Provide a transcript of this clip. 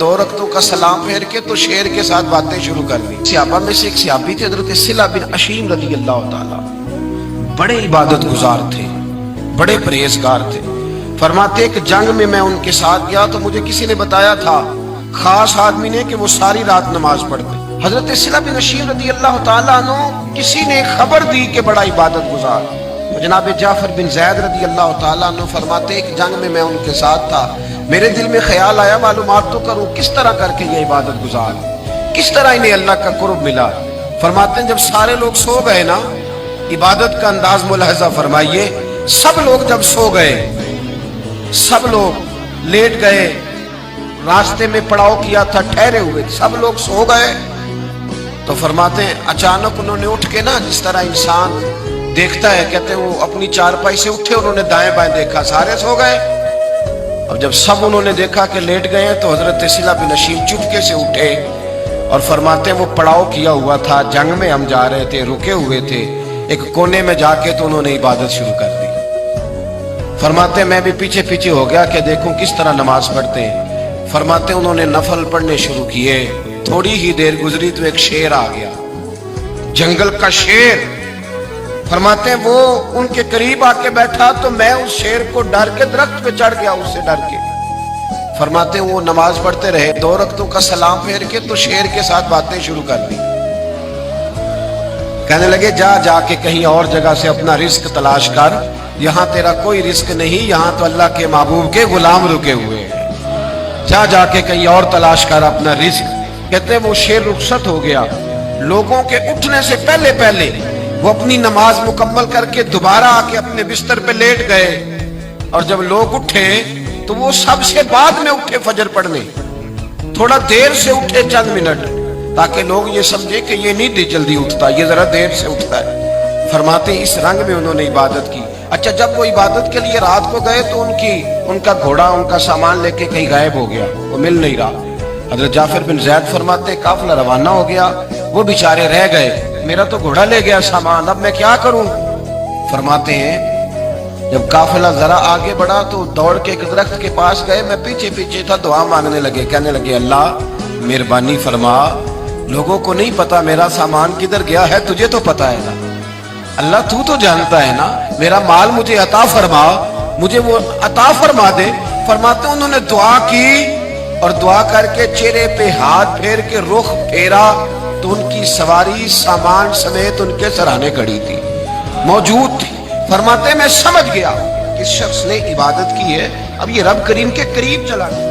دو رکعتوں کا سلام پھیر کے تو شیر کے ساتھ باتیں شروع کر دی۔ صحابہ میں سے ایک صحابی تھے حضرت صلہ بن عشیم رضی اللہ تعالی، بڑے عبادت گزار تھے، بڑے پرہیزگار تھے۔ فرماتے کہ جنگ میں ان کے ساتھ گیا تو مجھے کسی نے بتایا تھا، خاص آدمی نے، کہ وہ ساری رات نماز پڑھتے۔ حضرت صلہ بن عشیم رضی اللہ تعالیٰ عنہ کسی نے خبر دی کہ بڑا عبادت گزار۔ جناب جعفر بن زید رضی اللہ تعالیٰ عنہ فرماتے کہ جنگ میں ان کے ساتھ تھا، میرے دل میں خیال آیا معلومات تو کروں کس طرح کر کے یہ عبادت گزار، کس طرح انہیں اللہ کا قرب ملا۔ فرماتے ہیں جب سارے لوگ سو گئے نا، عبادت کا انداز ملاحظہ فرمائیے، سب لوگ جب سو گئے، سب لوگ لیٹ گئے، راستے میں پڑاؤ کیا تھا، ٹھہرے ہوئے، سب لوگ سو گئے، تو فرماتے ہیں اچانک انہوں نے اٹھ کے نا، جس طرح انسان دیکھتا ہے، کہتے ہیں وہ اپنی چارپائی سے اٹھے، انہوں نے دائیں بائیں دیکھا، سارے سو گئے۔ اب جب سب انہوں نے دیکھا کہ لیٹ گئے ہیں تو حضرت صلہ بن عشیم چپکے سے اٹھے اور فرماتے ہیں وہ پڑاؤ کیا ہوا تھا، جنگ میں ہم جا رہے تھے، رکے ہوئے تھے، ایک کونے میں جا کے تو انہوں نے عبادت شروع کر دی۔ فرماتے ہیں میں بھی پیچھے پیچھے ہو گیا کہ دیکھوں کس طرح نماز پڑھتے ہیں۔ فرماتے ہیں انہوں نے نفل پڑھنے شروع کیے، تھوڑی ہی دیر گزری تو ایک شیر آ گیا، جنگل کا شیر۔ فرماتے ہیں وہ ان کے قریب آ کے بیٹھا تو میں اس شیر کو ڈر کے درخت پہ چڑھ گیا، اس سے ڈر کے۔ فرماتے ہیں وہ نماز پڑھتے رہے، دو رکعتوں کا سلام پھیر کے تو شیر کے ساتھ باتیں شروع کر دی۔ کہنے لگے جا جا کے کہیں اور جگہ سے اپنا رزق تلاش کر، یہاں تیرا کوئی رزق نہیں، یہاں تو اللہ کے محبوب کے غلام رکے ہوئے ہیں، جا جا کے کہیں اور تلاش کر اپنا رزق۔ کہتے ہیں وہ شیر رخصت ہو گیا، لوگوں کے اٹھنے سے پہلے پہلے وہ اپنی نماز مکمل کر کے دوبارہ آ کے اپنے بستر پہ لیٹ گئے، اور جب لوگ اٹھے تو وہ سب سے بعد میں اٹھے فجر پڑھنے، تھوڑا دیر سے اٹھے، چند منٹ، تاکہ لوگ یہ سمجھے کہ یہ نہیں جلدی اٹھتا، یہ ذرا دیر سے اٹھتا ہے۔ فرماتے ہیں اس رنگ میں انہوں نے عبادت کی۔ اچھا جب وہ عبادت کے لیے رات کو گئے تو ان کا گھوڑا، ان کا سامان لے کے کہیں غائب ہو گیا، وہ مل نہیں رہا۔ حضرت جعفر بن زید فرماتے قافلہ روانہ ہو گیا، وہ بیچارے رہ گئے، میرا تو گھوڑا لے گیا سامان، اب میں کیا کروں؟ فرماتے ہیں جب قافلہ ذرا آگے بڑھا تو دوڑ کے ایک درخت کے پاس گئے، میں پیچھے پیچھے تھا، دعا مانگنے لگے، کہنے لگے اللہ مہربانی فرما، لوگوں کو نہیں پتا میرا سامان کدھر گیا ہے، تجھے تو پتا ہے نا، اللہ تو جانتا ہے نا، میرا مال مجھے عطا فرما، مجھے وہ عطا فرما دے۔ فرماتے انہوں نے دعا کی، اور دعا کر کے چہرے پہ ہاتھ پھیر کے رخ پھیرا تو ان کی سواری سامان سمیت ان کے سرانے کھڑی تھی، موجود تھی۔ فرماتے میں سمجھ گیا کہ اس شخص نے عبادت کی ہے، اب یہ رب کریم کے قریب چلا گیا۔